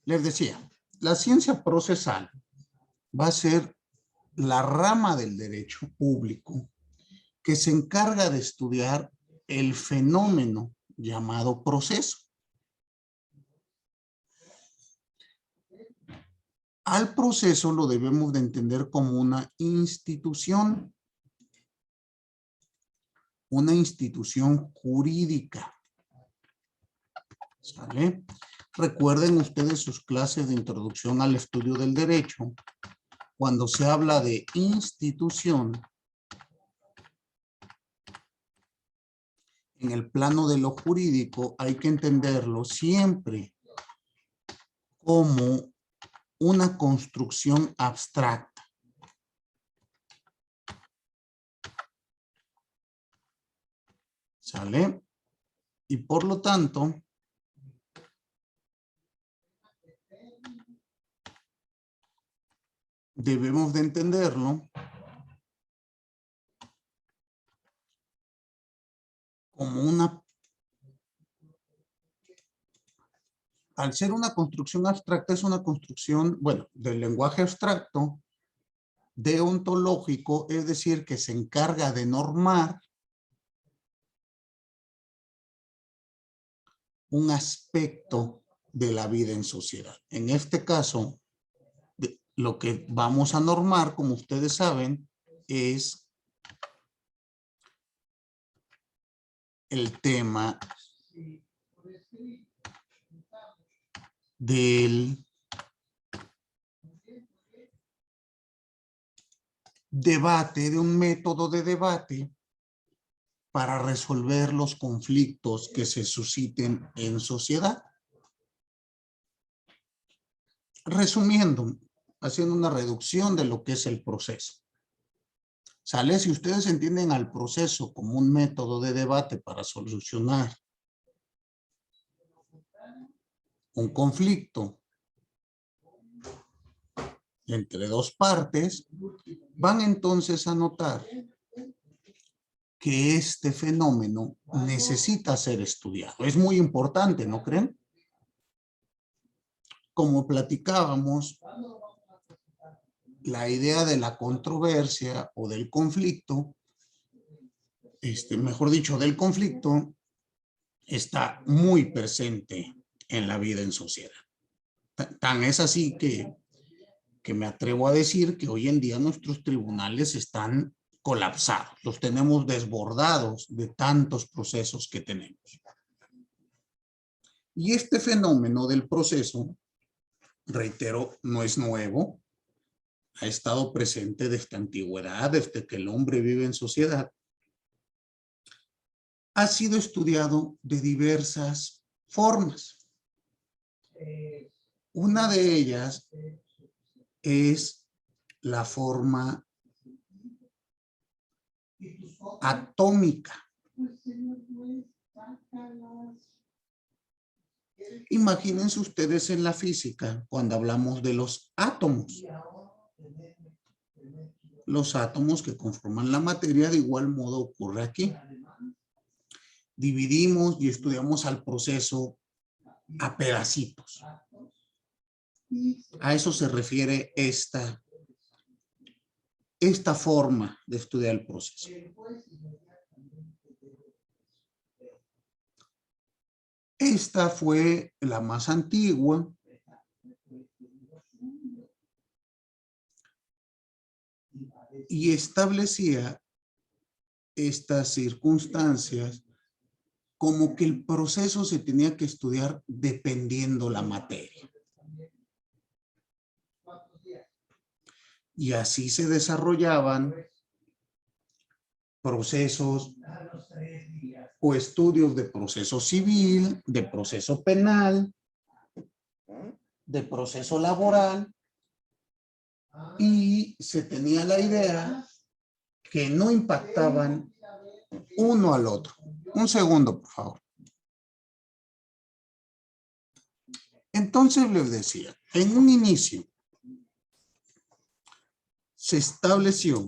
Les decía, la ciencia procesal va a ser la rama del derecho público que se encarga de estudiar el fenómeno llamado proceso. Al proceso lo debemos de entender como una institución jurídica. ¿Sale? Recuerden ustedes sus clases de introducción al estudio del derecho. Cuando se habla de institución, en el plano de lo jurídico hay que entenderlo siempre como una construcción abstracta. ¿Sale? Y por lo tanto, debemos de entenderlo como al ser una construcción abstracta, es una construcción, bueno, del lenguaje abstracto, deontológico, es decir, que se encarga de normar un aspecto de la vida en sociedad. En este caso, lo que vamos a normar, como ustedes saben, es el tema del debate, de un método de debate para resolver los conflictos que se susciten en sociedad. Resumiendo, haciendo una reducción de lo que es el proceso. ¿Sale? Si ustedes entienden al proceso como un método de debate para solucionar un conflicto entre dos partes, van entonces a notar que este fenómeno necesita ser estudiado. Es muy importante, ¿no creen? Como platicábamos, la idea de la controversia o del conflicto, mejor dicho, del conflicto, está muy presente en la vida en sociedad. Tan es así que me atrevo a decir que hoy en día nuestros tribunales están colapsados, los tenemos desbordados de tantos procesos que tenemos. Y este fenómeno del proceso, reitero, no es nuevo, ha estado presente desde antigüedad, desde que el hombre vive en sociedad. Ha sido estudiado de diversas formas. Una de ellas es la forma atómica. Imagínense ustedes en la física cuando hablamos de los átomos. Los átomos que conforman la materia, de igual modo ocurre aquí. Dividimos y estudiamos al proceso a pedacitos. A eso se refiere esta forma de estudiar el proceso. Esta fue la más antigua. Y establecía estas circunstancias como que el proceso se tenía que estudiar dependiendo la materia. Y así se desarrollaban procesos o estudios de proceso civil, de proceso penal, de proceso laboral, y se tenía la idea que no impactaban uno al otro. Un segundo, por favor. Entonces les decía, en un inicio se estableció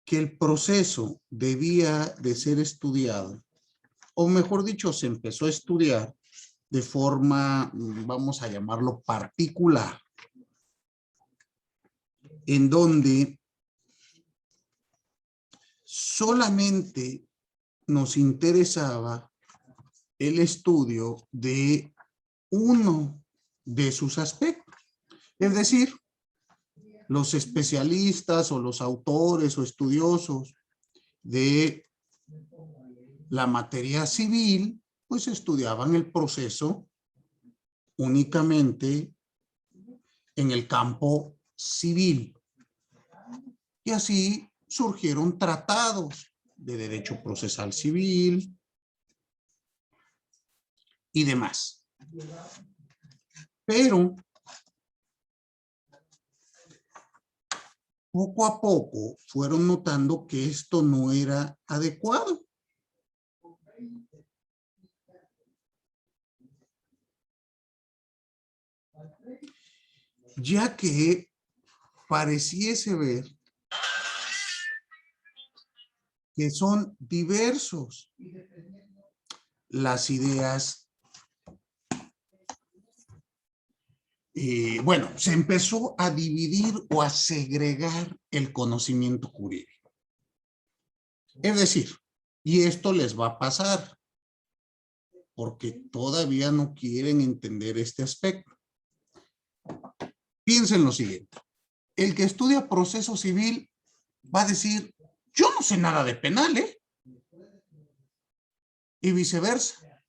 que el proceso debía de ser estudiado, o mejor dicho, se empezó a estudiar de forma, vamos a llamarlo particular, en donde solamente nos interesaba el estudio de uno de sus aspectos. Es decir, los especialistas o los autores o estudiosos de la materia civil, pues estudiaban el proceso únicamente en el campo civil. Y así surgieron tratados de derecho procesal civil y demás. Pero poco a poco fueron notando que esto no era adecuado. Ya que pareciese ver que son diversos las ideas. Bueno, se empezó a dividir o a segregar el conocimiento jurídico. Es decir, y esto les va a pasar, porque todavía no quieren entender este aspecto. Piensen lo siguiente. El que estudia proceso civil va a decir, yo no sé nada de penal, ¿eh? Y viceversa.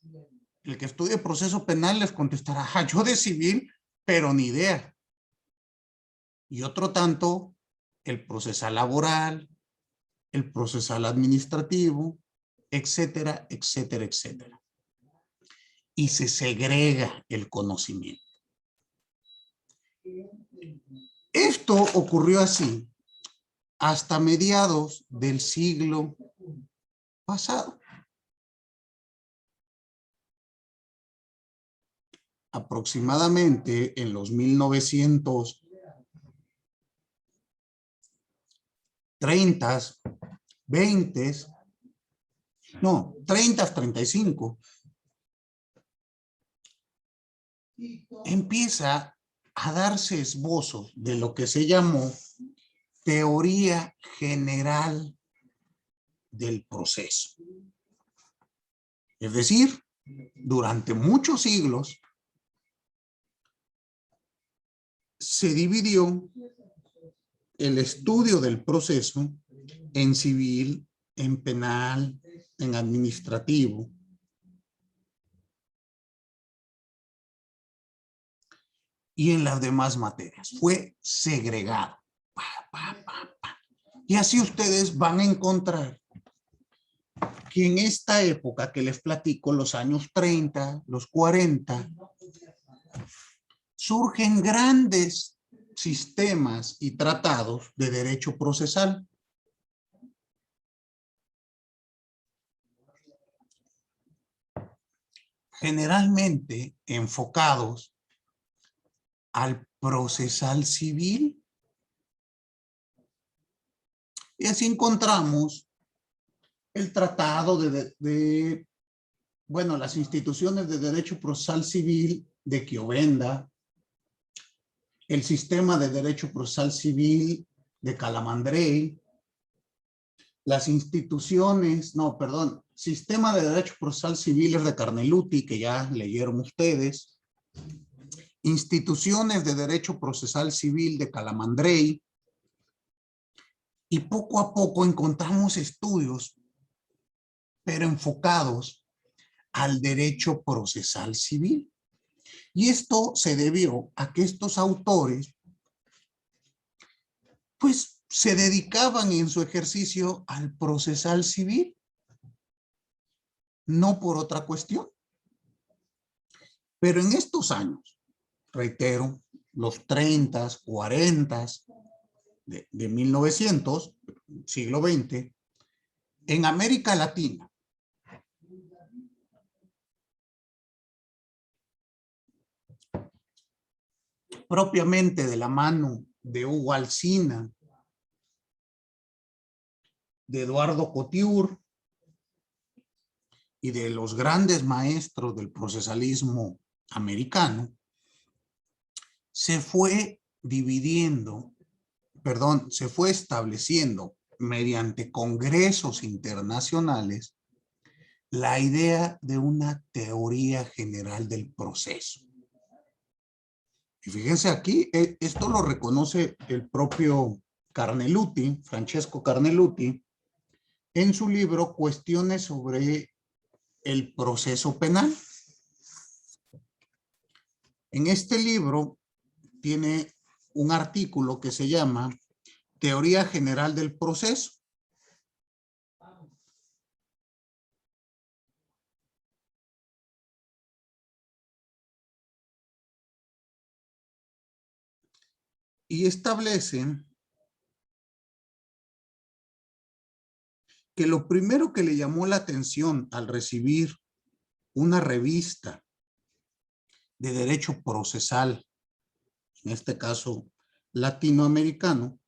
El que estudia proceso penal les contestará, yo de civil, pero ni idea. Y otro tanto, el procesal laboral, el procesal administrativo, etcétera, etcétera, etcétera. Y se segrega el conocimiento. Esto ocurrió así hasta mediados del siglo pasado. Aproximadamente en los 1930, 20, no, 30, 35, empieza a darse esbozo de lo que se llamó teoría general del proceso. Es decir, durante muchos siglos se dividió el estudio del proceso en civil, en penal, en administrativo. Y en las demás materias. Fue segregado. Y así ustedes van a encontrar que en esta época que les platico, los años 30, los 40, surgen grandes sistemas y tratados de derecho procesal. Generalmente enfocados al procesal civil. Y así encontramos el tratado bueno, las instituciones de derecho procesal civil de Chiovenda, el sistema de derecho procesal civil de Calamandrei, las instituciones, no, perdón, sistema de derecho procesal civil de Carneluti, que ya leyeron ustedes, instituciones de derecho procesal civil de Calamandrei, y poco a poco encontramos estudios, pero enfocados al derecho procesal civil. Y esto se debió a que estos autores, pues, se dedicaban en su ejercicio al procesal civil, no por otra cuestión. Pero en estos años, reitero, los 30, 40 de 1900, siglo XX, en América Latina, propiamente de la mano de Hugo Alsina, de Eduardo Couture y de los grandes maestros del procesalismo americano se fue dividiendo, perdón, se fue estableciendo mediante congresos internacionales la idea de una teoría general del proceso. Y fíjense aquí, esto lo reconoce el propio Carneluti, Francesco Carneluti, en su libro Cuestiones sobre el proceso penal. En este libro tiene un artículo que se llama Teoría General del Proceso. Y establece que lo primero que le llamó la atención al recibir una revista de derecho procesal, en este caso latinoamericano,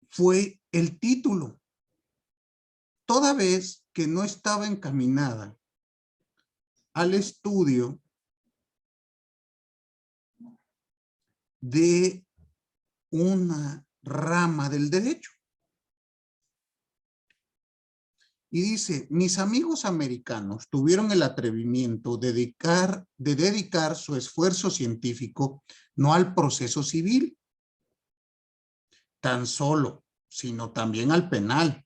fue el título, toda vez que no estaba encaminada al estudio de una rama del derecho. Y dice, mis amigos americanos tuvieron el atrevimiento de dedicar su esfuerzo científico no al proceso civil, tan solo, sino también al penal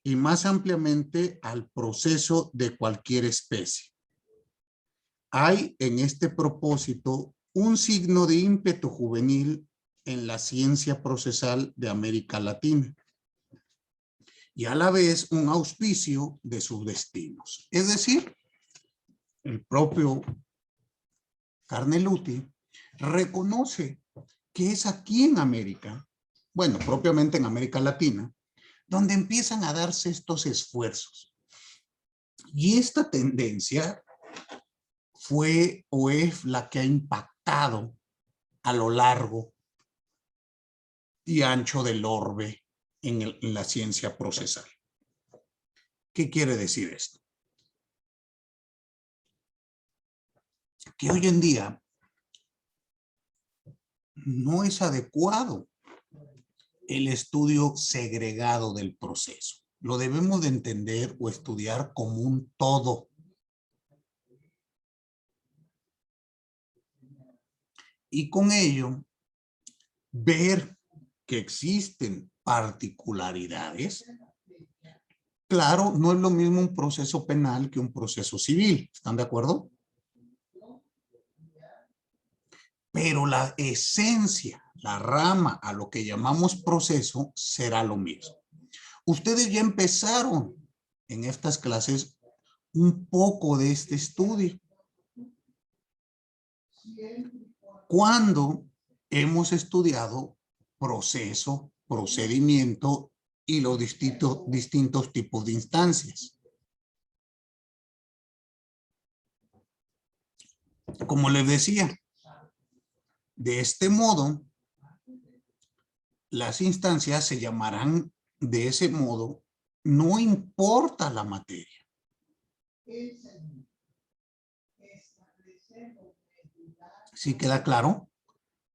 y más ampliamente al proceso de cualquier especie. Hay en este propósito un signo de ímpetu juvenil en la ciencia procesal de América Latina y a la vez un auspicio de sus destinos. Es decir, el propio Carneluti reconoce que es aquí en América, bueno, propiamente en América Latina, donde empiezan a darse estos esfuerzos. Y esta tendencia fue o es la que ha impactado a lo largo y ancho del orbe en la ciencia procesal. ¿Qué quiere decir esto? Que hoy en día no es adecuado el estudio segregado del proceso. Lo debemos de entender o estudiar como un todo. Y con ello, ver que existen particularidades. Claro, no es lo mismo un proceso penal que un proceso civil. ¿Están de acuerdo? Pero la esencia, la rama a lo que llamamos proceso será lo mismo. Ustedes ya empezaron en estas clases un poco de este estudio. Cuando hemos estudiado proceso, procedimiento y los distintos tipos de instancias. Como les decía, de este modo, las instancias se llamarán de ese modo, no importa la materia. ¿Sí queda claro?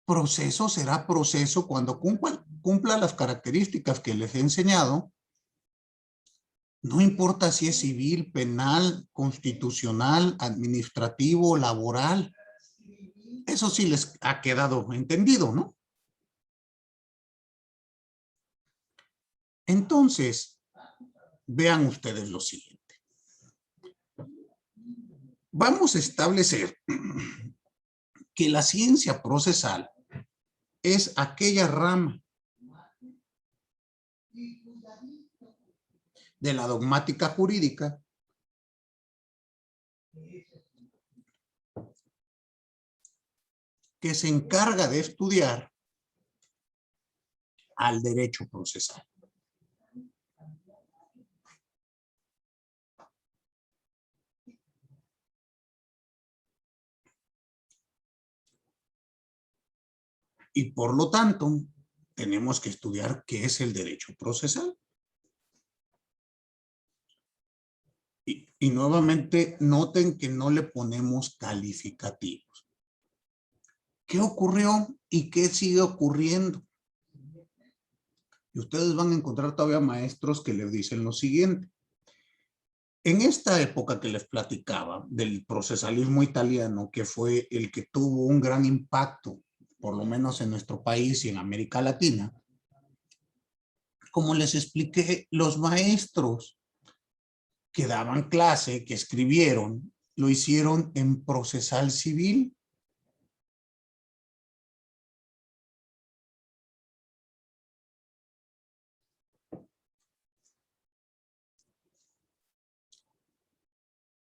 Proceso será proceso cuando cumpla las características que les he enseñado. No importa si es civil, penal, constitucional, administrativo, laboral. Eso sí les ha quedado entendido, ¿no? Entonces, vean ustedes lo siguiente. Vamos a establecer que la ciencia procesal es aquella rama de la dogmática jurídica que se encarga de estudiar al derecho procesal. Y por lo tanto, tenemos que estudiar qué es el derecho procesal. Y nuevamente noten que no le ponemos calificativos. ¿Qué ocurrió y qué sigue ocurriendo? Y ustedes van a encontrar todavía maestros que les dicen lo siguiente. En esta época que les platicaba del procesalismo italiano, que fue el que tuvo un gran impacto, por lo menos en nuestro país y en América Latina, como les expliqué, los maestros que daban clase, que escribieron, lo hicieron en procesal civil.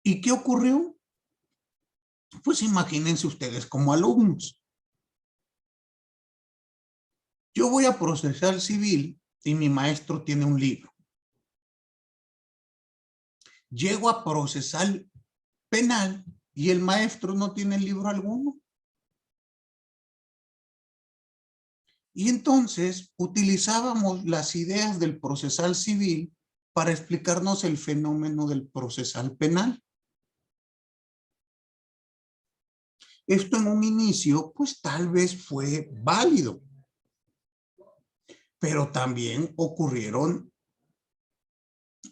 ¿Y qué ocurrió? Pues imagínense ustedes como alumnos. Yo voy a procesal civil y mi maestro tiene un libro. Llego a procesal penal y el maestro no tiene libro alguno. Y entonces utilizábamos las ideas del procesal civil para explicarnos el fenómeno del procesal penal. Esto en un inicio, pues tal vez fue válido, pero también ocurrieron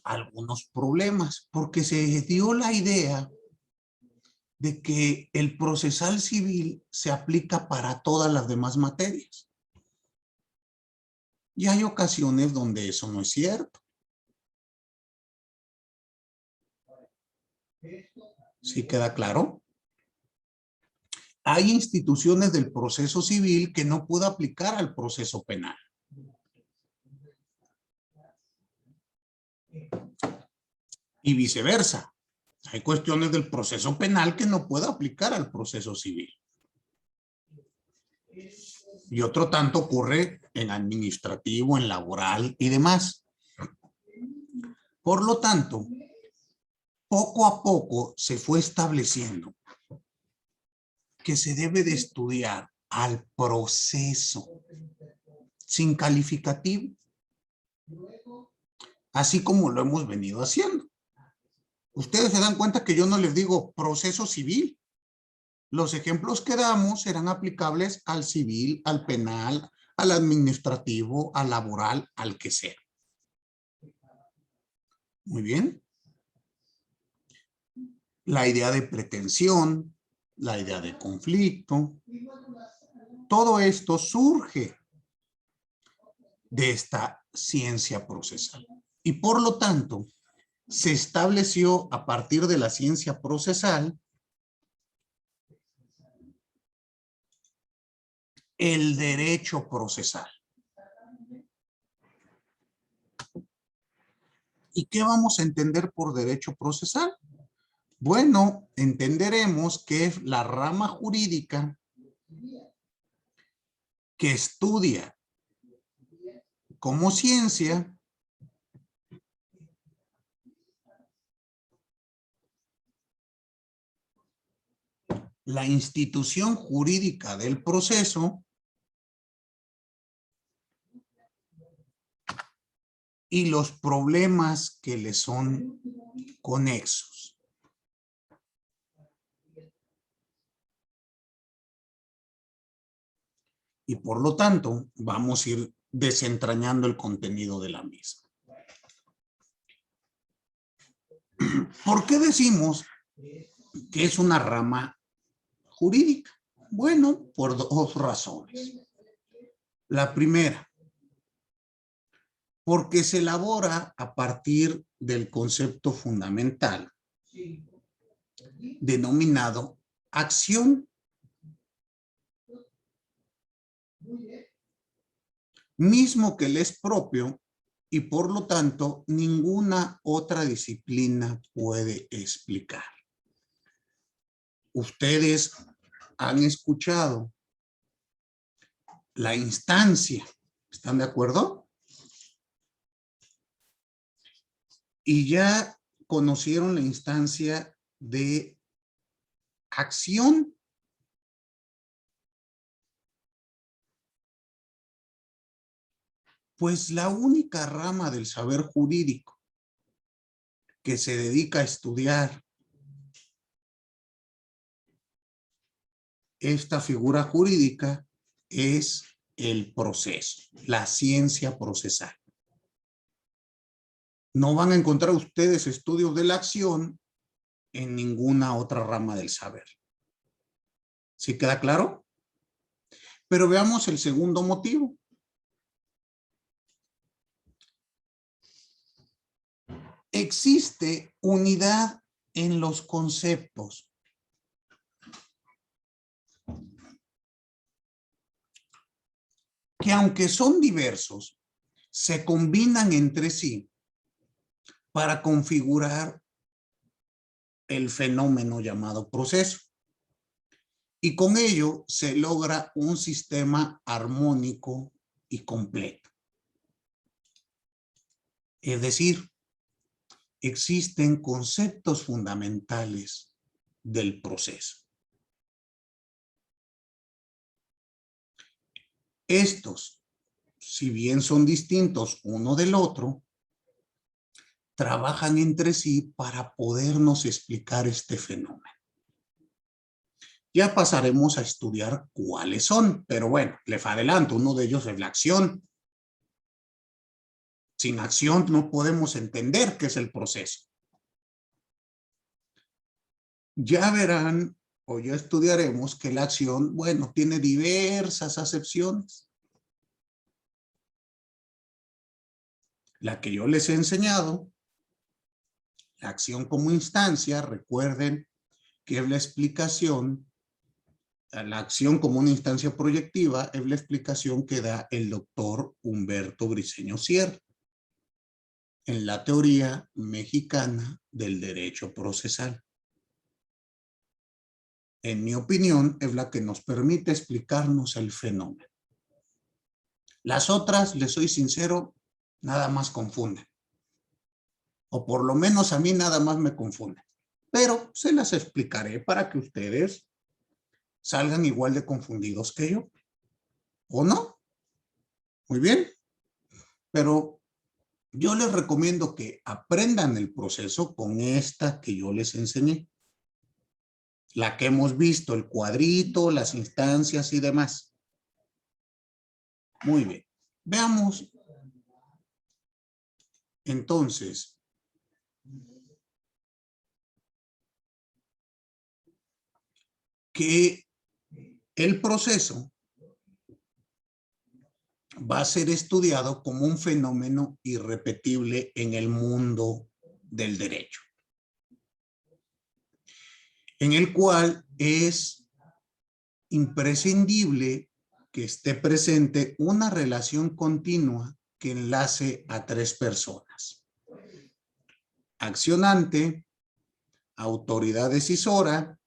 algunos problemas porque se dio la idea de que el procesal civil se aplica para todas las demás materias. Y hay ocasiones donde eso no es cierto. ¿Sí queda claro? Hay instituciones del proceso civil que no puede aplicar al proceso penal. Y viceversa. Hay cuestiones del proceso penal que no puede aplicar al proceso civil. Y otro tanto ocurre en administrativo, en laboral y demás. Por lo tanto, poco a poco se fue estableciendo que se debe de estudiar al proceso sin calificativo, así como lo hemos venido haciendo. Ustedes se dan cuenta que yo no les digo proceso civil. Los ejemplos que damos serán aplicables al civil, al penal, al administrativo, al laboral, al que sea. Muy bien. La idea de pretensión, la idea de conflicto, todo esto surge de esta ciencia procesal. Y por lo tanto, se estableció a partir de la ciencia procesal el derecho procesal. ¿Y qué vamos a entender por derecho procesal? Bueno, entenderemos que es la rama jurídica que estudia como ciencia la institución jurídica del proceso y los problemas que le son conexos. Y por lo tanto, vamos a ir desentrañando el contenido de la misma. ¿Por qué decimos que es una rama jurídica? Bueno, por dos razones. La primera, porque se elabora a partir del concepto fundamental denominado acción, mismo que le es propio y por lo tanto ninguna otra disciplina puede explicar. Ustedes han escuchado la instancia, ¿están de acuerdo? Y ya conocieron la instancia de acción. Pues la única rama del saber jurídico que se dedica a estudiar esta figura jurídica es el proceso, la ciencia procesal. No van a encontrar ustedes estudios de la acción en ninguna otra rama del saber. ¿Sí queda claro? Pero veamos el segundo motivo. Existe unidad en los conceptos. Que aunque son diversos, se combinan entre sí para configurar el fenómeno llamado proceso. Y con ello se logra un sistema armónico y completo. Es decir, existen conceptos fundamentales del proceso. Estos, si bien son distintos uno del otro, trabajan entre sí para podernos explicar este fenómeno. Ya pasaremos a estudiar cuáles son, pero bueno, les adelanto, uno de ellos es la acción. Sin acción no podemos entender qué es el proceso. Ya verán o ya estudiaremos que la acción, bueno, tiene diversas acepciones. La que yo les he enseñado, la acción como instancia, recuerden que es la explicación, la acción como una instancia proyectiva es la explicación que da el doctor Humberto Briceño Sierra en la teoría mexicana del derecho procesal. En mi opinión, es la que nos permite explicarnos el fenómeno. Las otras, les soy sincero, nada más confunden. O por lo menos a mí nada más me confunden. Pero se las explicaré para que ustedes salgan igual de confundidos que yo. ¿O no? Muy bien. Pero yo les recomiendo que aprendan el proceso con esta que yo les enseñé. La que hemos visto, el cuadrito, las instancias y demás. Muy bien. Veamos. Entonces, que el proceso va a ser estudiado como un fenómeno irrepetible en el mundo del derecho, en el cual es imprescindible que esté presente una relación continua que enlace a tres personas: accionante, autoridad decisora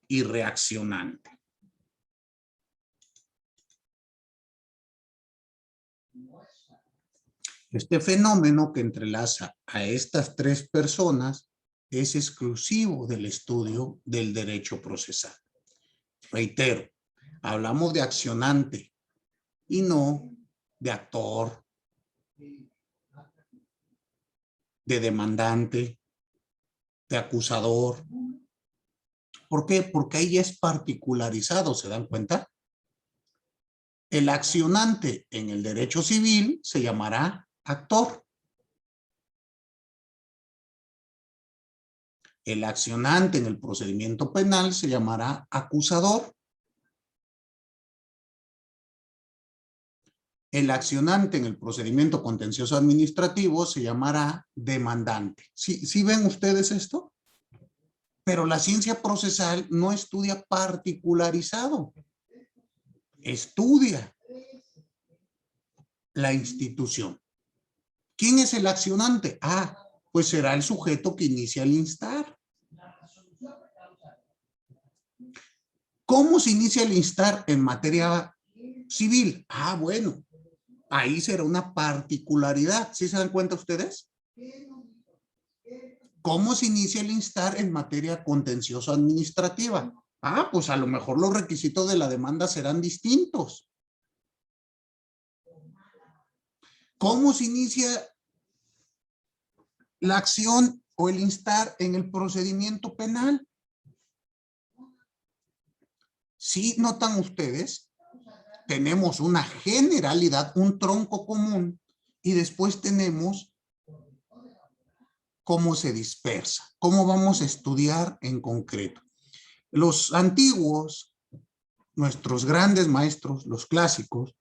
y reaccionante. Este fenómeno que entrelaza a estas tres personas es exclusivo del estudio del derecho procesal. Reitero, hablamos de accionante y no de actor, de demandante, de acusador. ¿Por qué? Porque ahí es particularizado, ¿se dan cuenta? El accionante en el derecho civil se llamará actor. El accionante en el procedimiento penal se llamará acusador. El accionante en el procedimiento contencioso administrativo se llamará demandante. ¿Sí ven ustedes esto? Pero la ciencia procesal no estudia particularizado. Estudia la institución. ¿Quién es el accionante? Ah, pues será el sujeto que inicia el instar. ¿Cómo se inicia el instar en materia civil? Ah, bueno, ahí será una particularidad. ¿Sí se dan cuenta ustedes? ¿Cómo se inicia el instar en materia contencioso administrativa? Ah, pues a lo mejor los requisitos de la demanda serán distintos. ¿Cómo se inicia la acción o el instar en el procedimiento penal. Si notan ustedes, tenemos una generalidad, un tronco común, y después tenemos cómo se dispersa, cómo vamos a estudiar en concreto. Los antiguos, nuestros grandes maestros, los clásicos,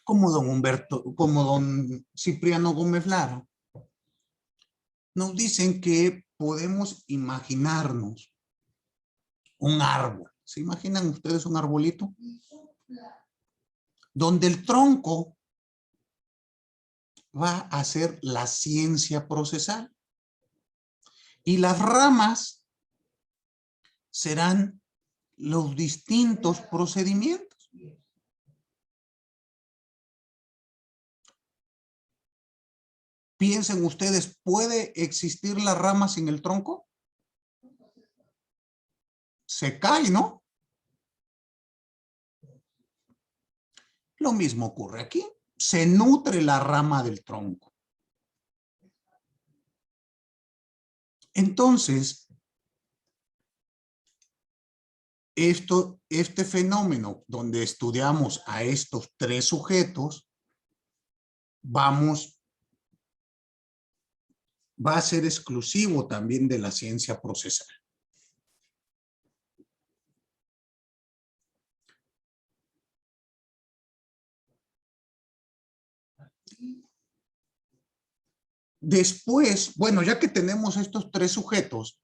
como don Cipriano Gómez Lara, nos dicen que podemos imaginarnos un árbol. ¿Se imaginan ustedes un arbolito? Donde el tronco va a ser la ciencia procesal y las ramas serán los distintos procedimientos. Piensen ustedes, ¿puede existir la rama sin el tronco? Se cae, ¿no? Lo mismo ocurre aquí. Se nutre la rama del tronco. Entonces, este fenómeno donde estudiamos a estos tres sujetos, va a ser exclusivo también de la ciencia procesal. Después, bueno, ya que tenemos estos tres sujetos,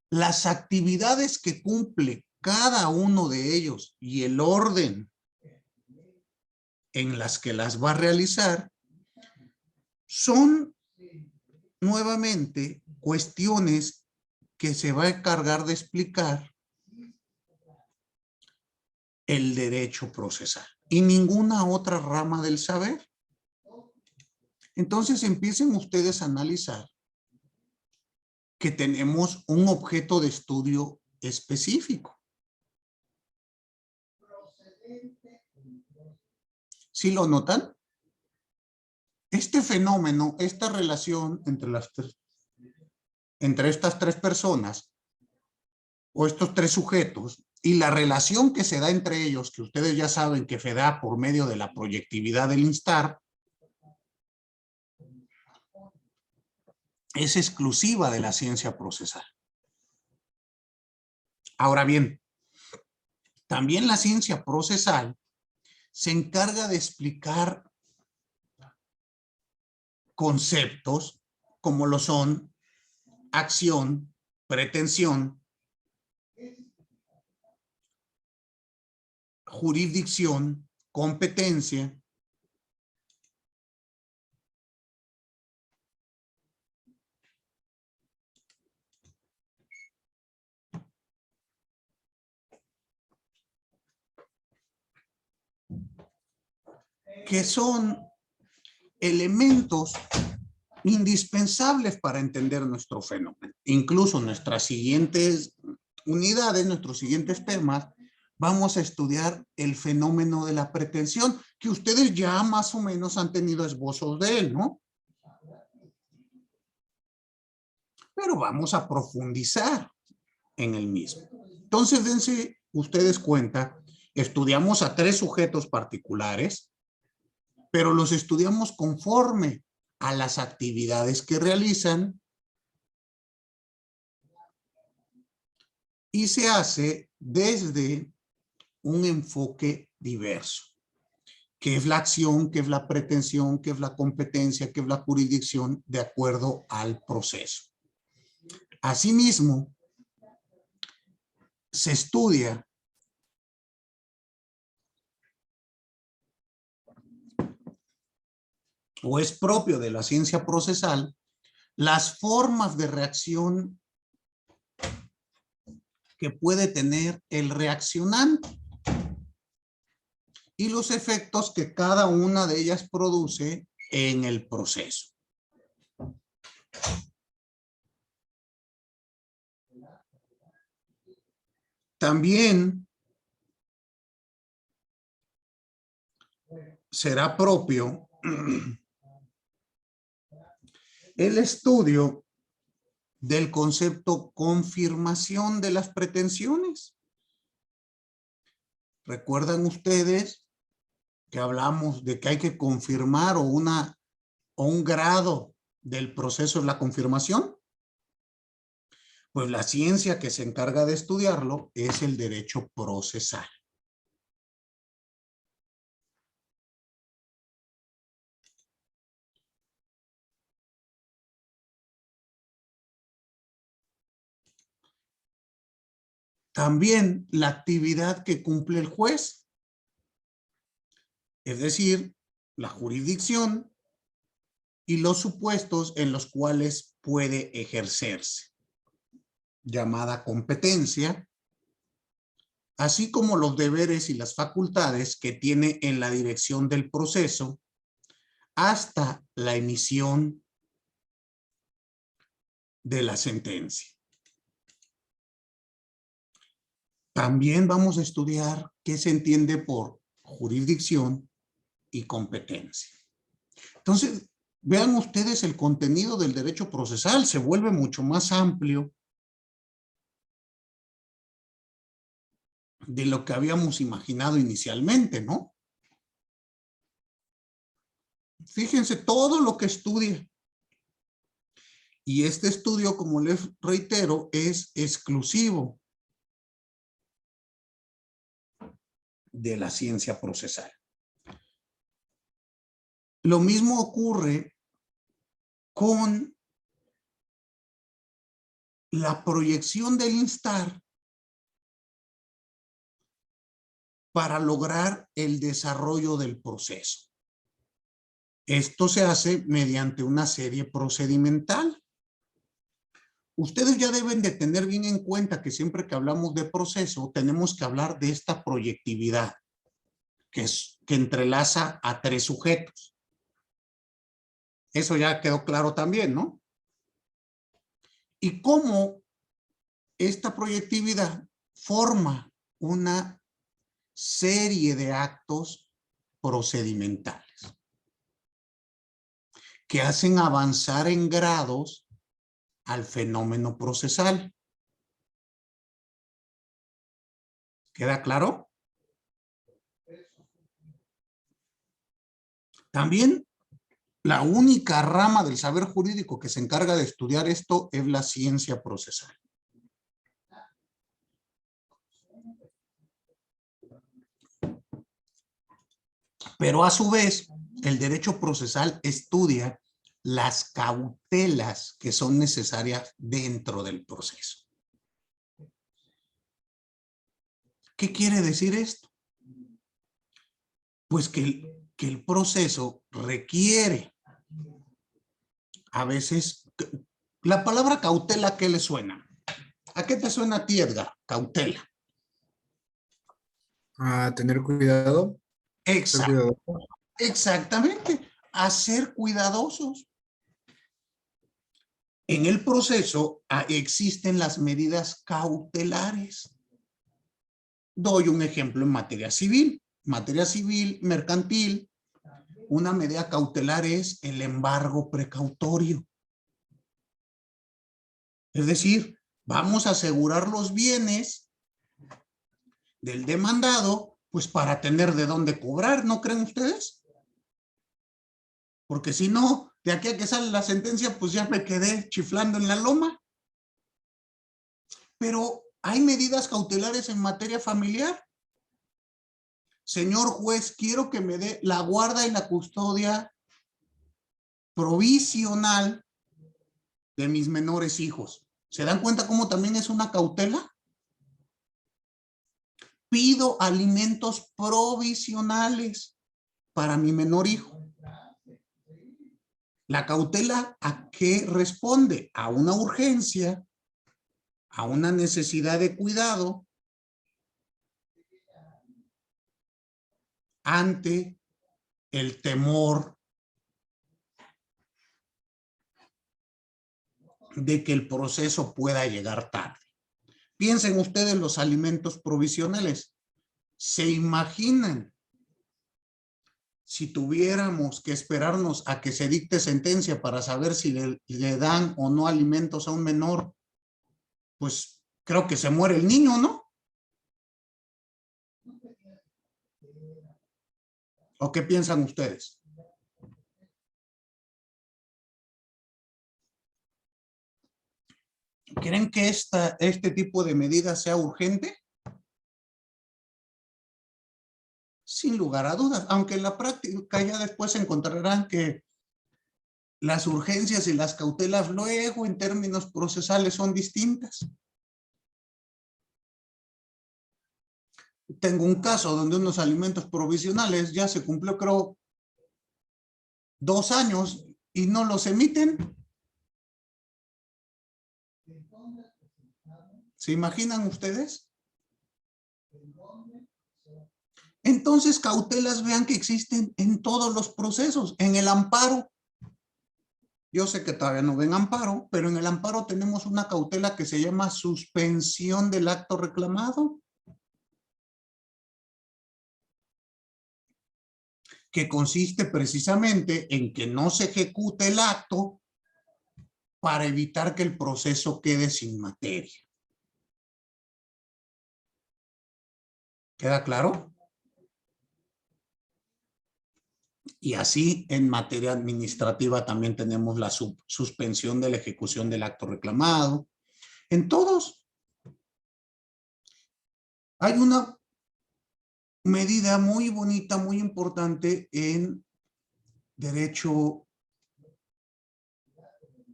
las actividades que cumple cada uno de ellos y el orden en las que las va a realizar son nuevamente cuestiones que se va a encargar de explicar el derecho procesal y ninguna otra rama del saber. Entonces empiecen ustedes a analizar que tenemos un objeto de estudio específico. ¿Sí lo notan? Este fenómeno, esta relación entre estas tres personas o estos tres sujetos y la relación que se da entre ellos, que ustedes ya saben que se da por medio de la proyectividad del instar, es exclusiva de la ciencia procesal. Ahora bien, también la ciencia procesal se encarga de explicar conceptos como lo son acción, pretensión, jurisdicción, competencia, que son elementos indispensables para entender nuestro fenómeno. Incluso nuestras siguientes unidades, nuestros siguientes temas, vamos a estudiar el fenómeno de la pretensión, que ustedes ya más o menos han tenido esbozos de él, ¿no? Pero vamos a profundizar en el mismo. Entonces, dense ustedes cuenta, estudiamos a tres sujetos particulares, pero los estudiamos conforme a las actividades que realizan y se hace desde un enfoque diverso. ¿Qué es la acción? ¿Qué es la pretensión? ¿Qué es la competencia? ¿Qué es la jurisdicción? De acuerdo al proceso. Asimismo, se estudia o es propio de la ciencia procesal las formas de reacción que puede tener el reaccionante y los efectos que cada una de ellas produce en el proceso. También será propio el estudio del concepto confirmación de las pretensiones. ¿Recuerdan ustedes que hablamos de que hay que confirmar o un grado del proceso es la confirmación? Pues la ciencia que se encarga de estudiarlo es el derecho procesal. También la actividad que cumple el juez, es decir, la jurisdicción y los supuestos en los cuales puede ejercerse, llamada competencia, así como los deberes y las facultades que tiene en la dirección del proceso hasta la emisión de la sentencia. También vamos a estudiar qué se entiende por jurisdicción y competencia. Entonces, vean ustedes el contenido del derecho procesal, se vuelve mucho más amplio de lo que habíamos imaginado inicialmente, ¿no? Fíjense todo lo que estudia. Y este estudio, como les reitero, es exclusivo de la ciencia procesal. Lo mismo ocurre con la proyección del instar para lograr el desarrollo del proceso. Esto se hace mediante una serie procedimental. Ustedes ya deben de tener bien en cuenta que siempre que hablamos de proceso, tenemos que hablar de esta proyectividad que entrelaza a tres sujetos. Eso ya quedó claro también, ¿no? Y cómo esta proyectividad forma una serie de actos procedimentales que hacen avanzar en grados al fenómeno procesal. ¿Queda claro? También la única rama del saber jurídico que se encarga de estudiar esto es la ciencia procesal. Pero a su vez, el derecho procesal estudia las cautelas que son necesarias dentro del proceso. ¿Qué quiere decir esto? Pues que el proceso requiere a veces, la palabra cautela, ¿a qué le suena? ¿A qué te suena a ti, Edgar? Cautela. A tener cuidado. Ser Exacto. cuidadoso. Exactamente. A ser cuidadosos. En el proceso existen las medidas cautelares. Doy un ejemplo en materia civil. Materia civil, mercantil, una medida cautelar es el embargo precautorio. Es decir, vamos a asegurar los bienes del demandado, pues para tener de dónde cobrar, ¿no creen ustedes? Porque si no, de aquí a que sale la sentencia, pues ya me quedé chiflando en la loma. Pero hay medidas cautelares en materia familiar. Señor juez, quiero que me dé la guarda y la custodia provisional de mis menores hijos. ¿Se dan cuenta cómo también es una cautela? Pido alimentos provisionales para mi menor hijo. La cautela, ¿a qué responde? A una urgencia, a una necesidad de cuidado ante el temor de que el proceso pueda llegar tarde. Piensen ustedes los alimentos provisionales. ¿Se imaginan si tuviéramos que esperarnos a que se dicte sentencia para saber si le dan o no alimentos a un menor, pues creo que se muere el niño, ¿no? ¿O qué piensan ustedes? ¿Creen que este tipo de medida sea urgente? Sin lugar a dudas, aunque en la práctica ya después se encontrarán que las urgencias y las cautelas luego en términos procesales son distintas. Tengo un caso donde unos alimentos provisionales ya se cumplió, creo, 2 años y no los emiten. ¿Se imaginan ustedes? Entonces, cautelas, vean que existen en todos los procesos. En el amparo, yo sé que todavía no ven amparo, pero en el amparo tenemos una cautela que se llama suspensión del acto reclamado, que consiste precisamente en que no se ejecute el acto para evitar que el proceso quede sin materia. ¿Queda claro? Y así en materia administrativa también tenemos la suspensión de la ejecución del acto reclamado. En todos. Hay una medida muy bonita, muy importante en derecho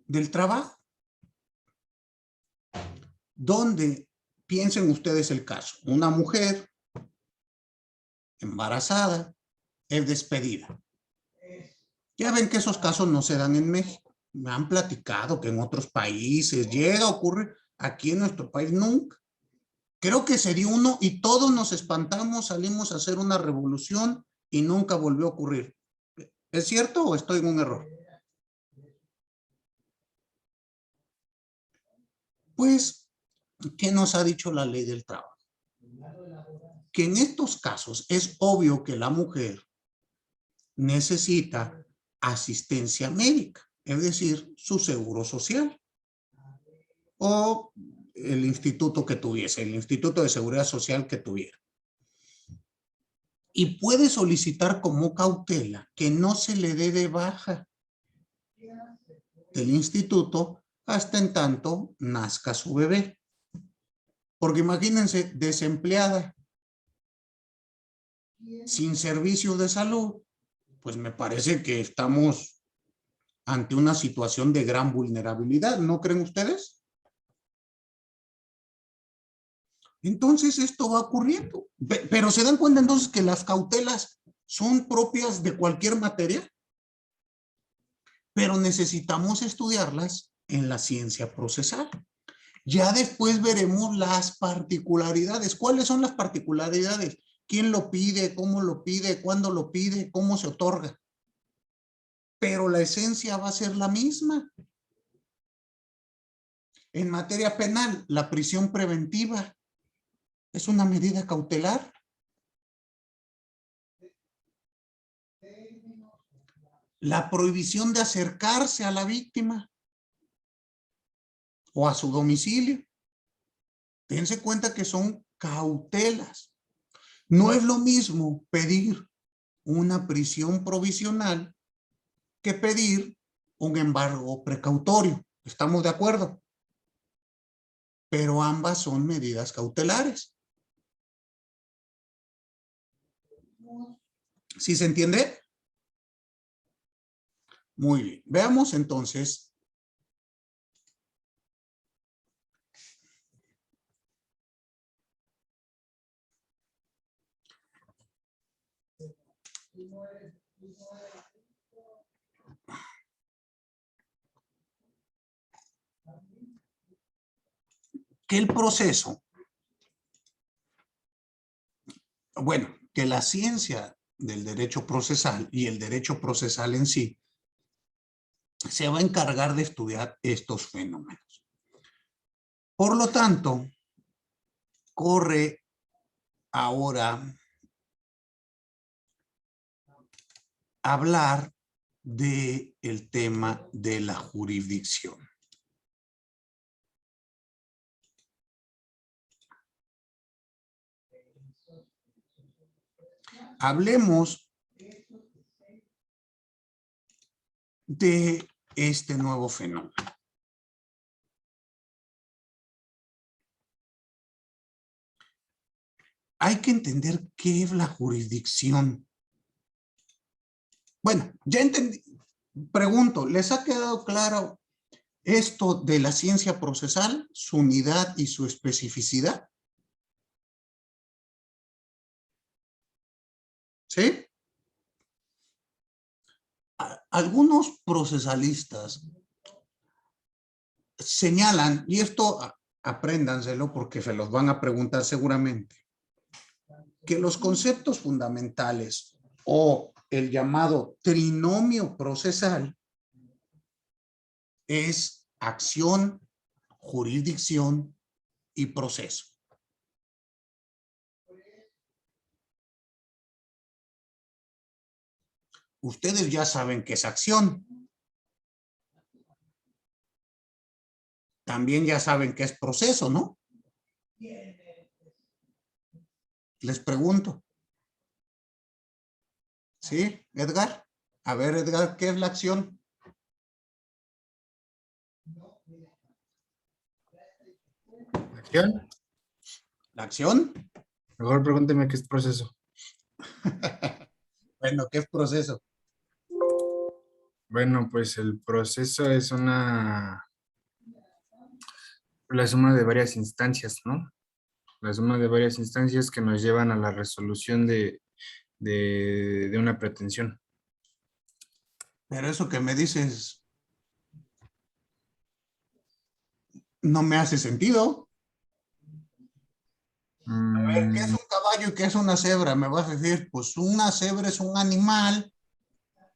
del trabajo, donde piensen ustedes el caso. Una mujer embarazada es despedida. Ya ven que esos casos no se dan en México. Me han platicado que en otros países llega a ocurrir. Aquí en nuestro país nunca. Creo que se dio uno y todos nos espantamos, salimos a hacer una revolución y nunca volvió a ocurrir. ¿Es cierto o estoy en un error? Pues, ¿qué nos ha dicho la ley del trabajo? Que en estos casos es obvio que la mujer necesita asistencia médica, es decir, su seguro social o el instituto que tuviese, el Instituto de Seguridad Social que tuviera. Y puede solicitar como cautela que no se le dé de baja del instituto hasta en tanto nazca su bebé. Porque imagínense, desempleada, sin servicios de salud, pues me parece que estamos ante una situación de gran vulnerabilidad, ¿no creen ustedes? Entonces esto va ocurriendo. Pero ¿se dan cuenta entonces que las cautelas son propias de cualquier materia? Pero necesitamos estudiarlas en la ciencia procesal. Ya después veremos las particularidades. ¿Cuáles son las particularidades? ¿Quién lo pide? ¿Cómo lo pide? ¿Cuándo lo pide? ¿Cómo se otorga? Pero la esencia va a ser la misma. En materia penal, la prisión preventiva es una medida cautelar. La prohibición de acercarse a la víctima o a su domicilio. Dense cuenta que son cautelas. No es lo mismo pedir una prisión provisional que pedir un embargo precautorio. ¿Estamos de acuerdo? Pero ambas son medidas cautelares. ¿Sí se entiende? Muy bien. Veamos entonces que el proceso, bueno, que la ciencia del derecho procesal y el derecho procesal en sí se va a encargar de estudiar estos fenómenos. Por lo tanto, corre ahora hablar de el tema de la jurisdicción. Hablemos de este nuevo fenómeno. Hay que entender qué es la jurisdicción. Bueno, ya entendí. Pregunto, ¿les ha quedado claro esto de la ciencia procesal, su unidad y su especificidad? ¿Sí? Algunos procesalistas señalan, y esto apréndanselo porque se los van a preguntar seguramente, que los conceptos fundamentales o el llamado trinomio procesal es acción, jurisdicción y proceso. Ustedes ya saben qué es acción. También ya saben qué es proceso, ¿no? Les pregunto. ¿Sí, Edgar? A ver, Edgar, ¿qué es la acción? ¿Acción? ¿La acción? Mejor pregúnteme qué es proceso. Bueno, ¿qué es proceso? Bueno, pues el proceso es la suma de varias instancias, ¿no? La suma de varias instancias que nos llevan a la resolución de una pretensión. Pero eso que me dices no me hace sentido. A ver, ¿qué es un caballo y qué es una cebra? Me vas a decir, pues una cebra es un animal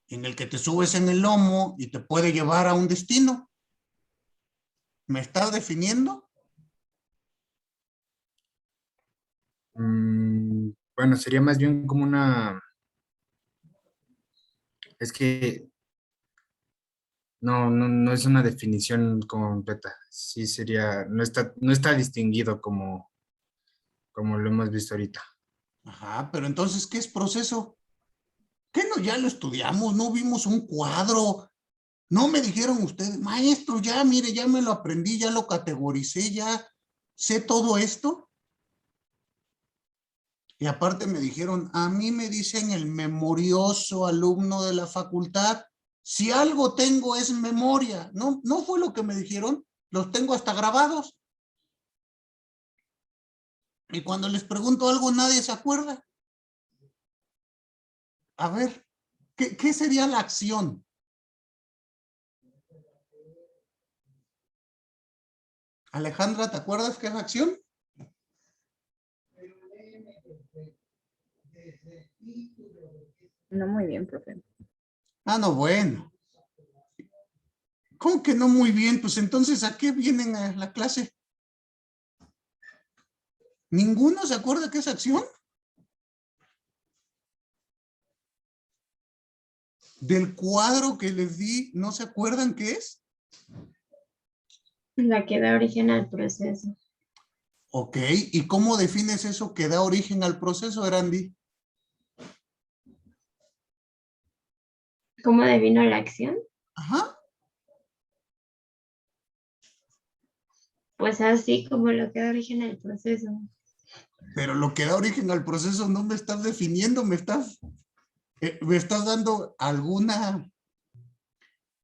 en el que te subes en el lomo y te puede llevar a un destino. ¿Me estás definiendo? Bueno, sería más bien como es que no es una definición completa. Sí sería, no está distinguido como lo hemos visto ahorita. Ajá, pero entonces, ¿qué es proceso? ¿Qué no? Ya lo estudiamos, no vimos un cuadro. No me dijeron ustedes, maestro, ya, mire, ya me lo aprendí, ya lo categoricé, ya sé todo esto. Y aparte me dijeron, a mí me dicen el memorioso alumno de la facultad, si algo tengo es memoria. No, no fue lo que me dijeron, los tengo hasta grabados. Y cuando les pregunto algo, nadie se acuerda. A ver, ¿qué sería la acción? Alejandra, ¿te acuerdas qué es la acción? No muy bien, profe. Ah, no, bueno. ¿Cómo que no muy bien? Pues entonces, ¿a qué vienen a la clase? ¿Ninguno se acuerda qué es acción? Del cuadro que les di, ¿no se acuerdan qué es? La que da origen al proceso. Ok, ¿y cómo defines eso que da origen al proceso, Erandi? ¿Cómo devino la acción? Ajá, Pues así como lo que da origen al proceso. pero lo que da origen al proceso no me estás definiendo, me estás dando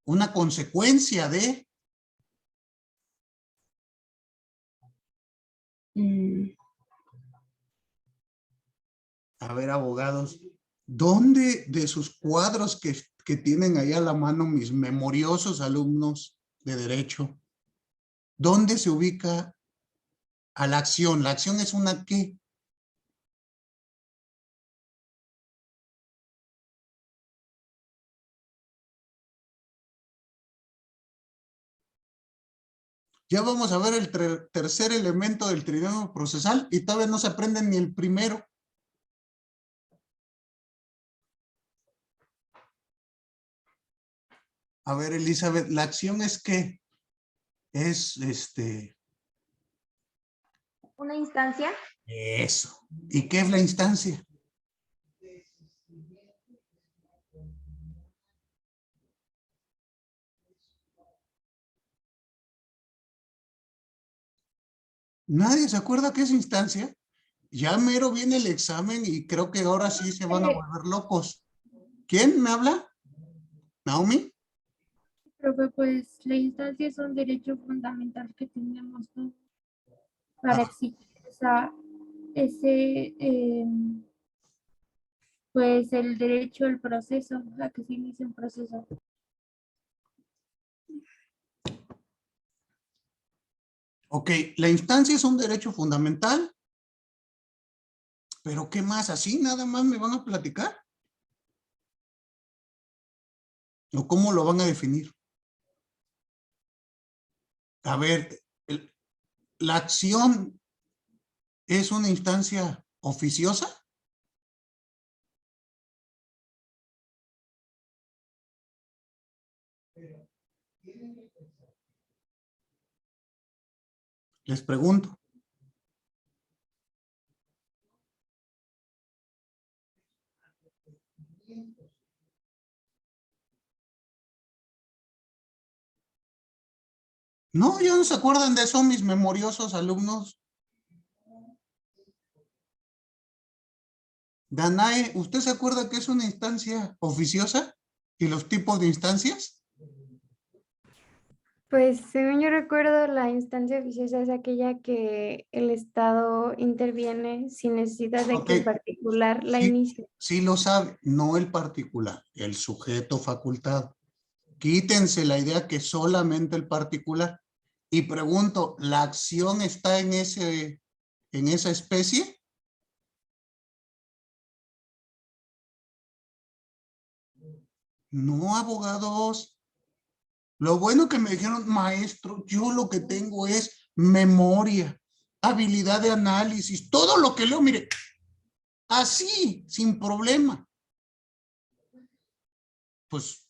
una consecuencia de, Mm, a ver, abogados, ¿dónde de sus cuadros que tienen ahí a la mano mis memoriosos alumnos de derecho, dónde se ubica a la acción? ¿La acción es una qué? Ya vamos a ver el tercer elemento del trinomio procesal y todavía no se aprende ni el primero. A ver, Elizabeth, ¿la acción es qué? Es Una instancia. eso. ¿Y qué es la instancia? ¿Nadie se acuerda qué es instancia? Ya mero viene el examen y creo que ahora sí se van a volver locos. ¿Quién me habla? ¿Naomi? Profe, pues la instancia es un derecho fundamental que tenemos, ¿no? Para Ah, exigir ese, pues el derecho al proceso, a que se inicie un proceso. ok, la instancia es un derecho fundamental, pero ¿qué más? ¿Así nada más me van a platicar? ¿O cómo lo van a definir? A ver, ¿la acción es una instancia oficiosa? Les pregunto. No, ya no se acuerdan de eso mis memoriosos alumnos. Danae, ¿usted se acuerda que es una instancia oficiosa? ¿Y los tipos de instancias? Pues según yo recuerdo, la instancia oficiosa es aquella que el Estado interviene sin necesidad de Ok, que el particular la sí, inicie. sí lo sabe, no el particular, el sujeto facultado. Quítense la idea que solamente el particular. Y pregunto, ¿la acción está en esa especie? No, abogados. Lo bueno que me dijeron, maestro, yo lo que tengo es memoria, habilidad de análisis, todo lo que leo, mire, así, sin problema. Pues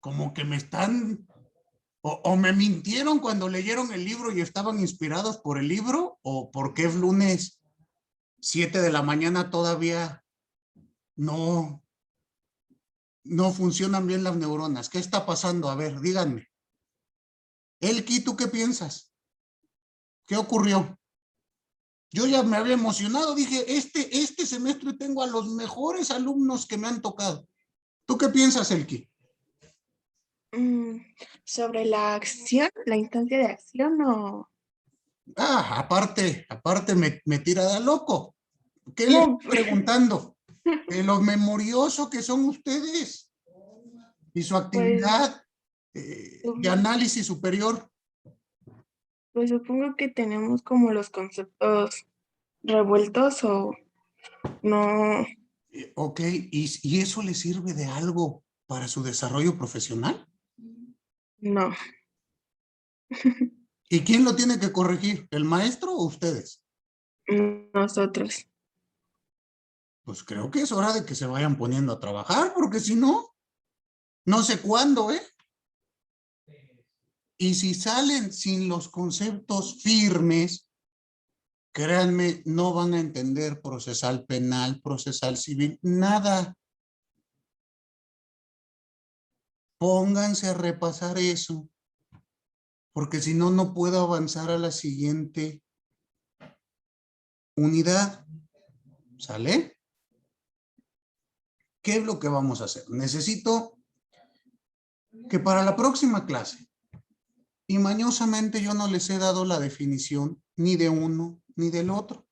como que me están, o me mintieron cuando leyeron el libro y estaban inspirados por el libro, o porque es lunes 7 de la mañana todavía no, no funcionan bien las neuronas. ¿Qué está pasando? A ver, díganme. Elki, ¿tú qué piensas? ¿Qué ocurrió? Yo ya me había emocionado, dije, este semestre tengo a los mejores alumnos que me han tocado. ¿Tú qué piensas, Elki? Sobre la acción, la instancia de acción o... Ah, aparte me tira de loco. ¿Qué le No, estoy preguntando? De lo memorioso que son ustedes y su pues, actividad de análisis superior. pues supongo que tenemos como los conceptos revueltos o no, Ok, ¿y eso le sirve de algo para su desarrollo profesional? no, ¿Y quién lo tiene que corregir? ¿El maestro o ustedes? nosotros. Pues creo que es hora de que se vayan poniendo a trabajar, porque si no, no sé cuándo, ¿eh? Y si salen sin los conceptos firmes, créanme, no van a entender procesal penal, procesal civil, nada. Pónganse a repasar eso, porque si no, no puedo avanzar a la siguiente unidad. ¿Sale? ¿Qué es lo que vamos a hacer? Necesito que para la próxima clase, y mañosamente yo no les he dado la definición ni de uno ni del otro,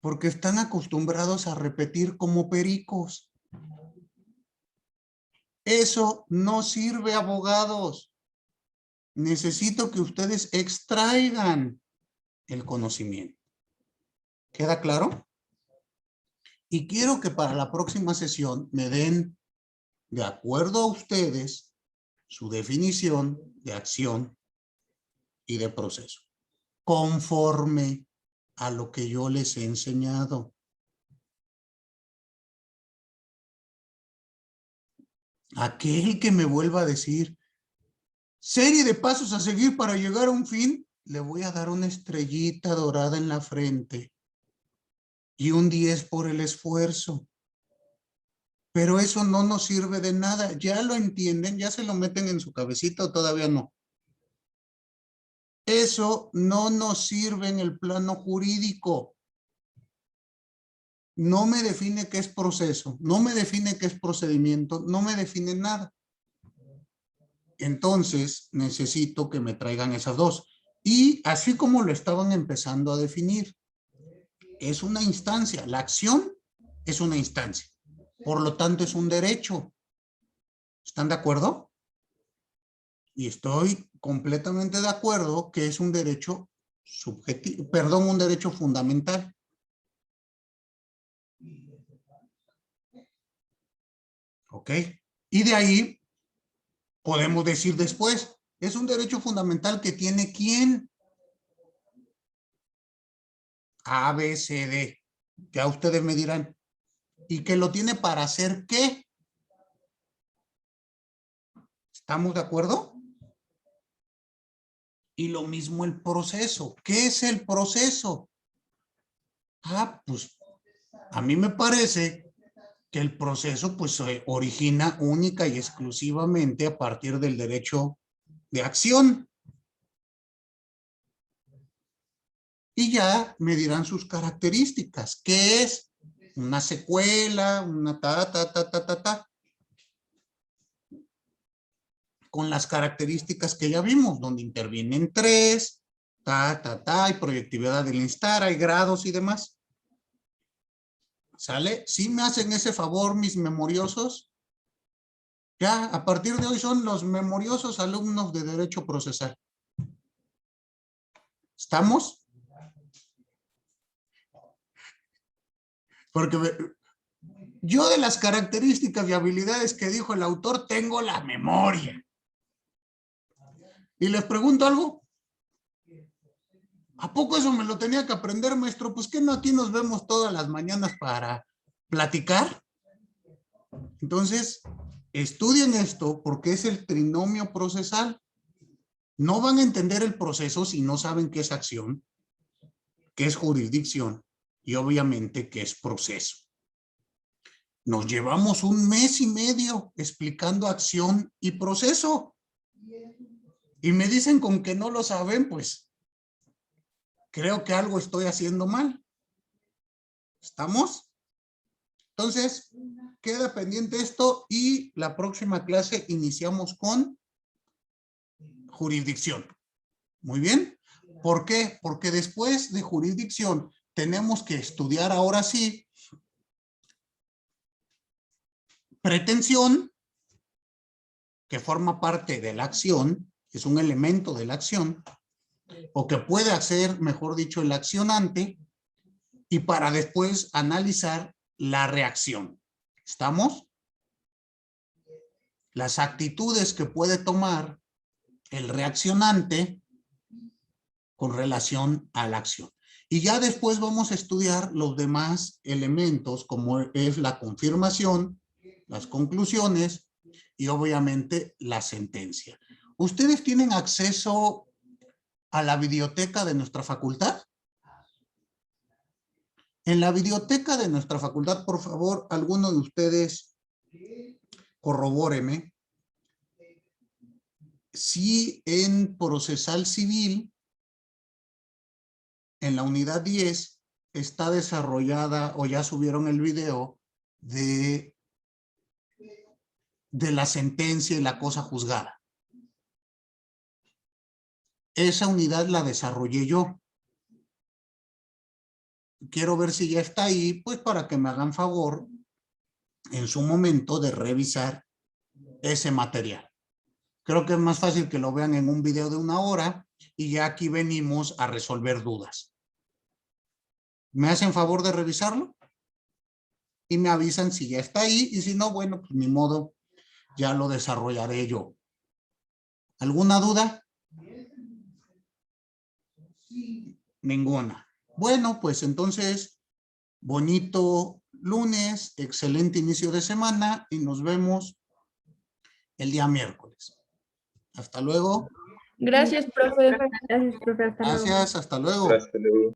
porque están acostumbrados a repetir como pericos. Eso no sirve, abogados. Necesito que ustedes extraigan el conocimiento. ¿Queda claro? Y quiero que para la próxima sesión me den, de acuerdo a ustedes, su definición de acción y de proceso, conforme a lo que yo les he enseñado. Aquel que me vuelva a decir serie de pasos a seguir para llegar a un fin, le voy a dar una estrellita dorada en la frente y un 10 por el esfuerzo. Pero eso no nos sirve de nada. ¿Ya lo entienden? ¿Ya se lo meten en su cabecita o todavía no? Eso no nos sirve en el plano jurídico. No me define qué es proceso, no me define qué es procedimiento, no me define nada. Entonces, necesito que me traigan esas dos. Y así como lo estaban empezando a definir, es una instancia. La acción es una instancia. Por lo tanto, es un derecho. ¿Están de acuerdo? Y estoy completamente de acuerdo que es un derecho subjetivo, perdón, un derecho fundamental. ¿Ok? Y de ahí podemos decir después, es un derecho fundamental que tiene ¿quién? A, B, C, D. Ya ustedes me dirán. ¿Y que lo tiene para hacer qué? ¿Estamos de acuerdo? Y lo mismo el proceso. ¿Qué es el proceso? Ah, pues a mí me parece que el proceso pues se origina única y exclusivamente a partir del derecho de acción. Y ya me dirán sus características. ¿Qué es? Una secuela, una ta. Con las características que ya vimos, donde intervienen tres, hay proyectividad del instar, hay grados y demás. ¿Sale? ¿Sí me hacen ese favor mis memoriosos? Ya, a partir de hoy son los memoriosos alumnos de Derecho Procesal. ¿Estamos? Porque yo de las características y habilidades que dijo el autor tengo la memoria. Y les pregunto algo. ¿A poco eso me lo tenía que aprender, maestro? Pues que no, aquí nos vemos todas las mañanas para platicar. Entonces, estudien esto porque es el trinomio procesal. No van a entender el proceso si no saben qué es acción, qué es jurisdicción y obviamente qué es proceso. Nos llevamos 1 mes y medio explicando acción y proceso. Y me dicen con que no lo saben, pues creo que algo estoy haciendo mal. ¿Estamos? Entonces, queda pendiente esto y la próxima clase iniciamos con jurisdicción. Muy bien. ¿Por qué? Porque después de jurisdicción tenemos que estudiar ahora sí pretensión, que forma parte de la acción, es un elemento de la acción, o que puede hacer, mejor dicho, el accionante, y para después analizar la reacción. ¿Estamos? Las actitudes que puede tomar el reaccionante con relación a la acción. Y ya después vamos a estudiar los demás elementos, como es la confirmación, las conclusiones y obviamente la sentencia. ¿Ustedes tienen acceso a la biblioteca de nuestra facultad? En la biblioteca de nuestra facultad, por favor, alguno de ustedes corrobóreme si en procesal civil, en la unidad 10, está desarrollada o ya subieron el video de la sentencia y la cosa juzgada. Esa unidad la desarrollé yo. Quiero ver si ya está ahí, pues para que me hagan favor en su momento de revisar ese material. Creo que es más fácil que lo vean en un video de 1 hora y ya aquí venimos a resolver dudas. ¿Me hacen favor de revisarlo? Y me avisan si ya está ahí y si no, bueno, pues ni modo, ya lo desarrollaré yo. ¿Alguna duda? Ninguna. Bueno, pues entonces, bonito lunes, excelente inicio de semana y nos vemos el día miércoles. Hasta luego. Gracias, profe. Gracias, profe. Hasta luego. Gracias, hasta luego. Hasta luego.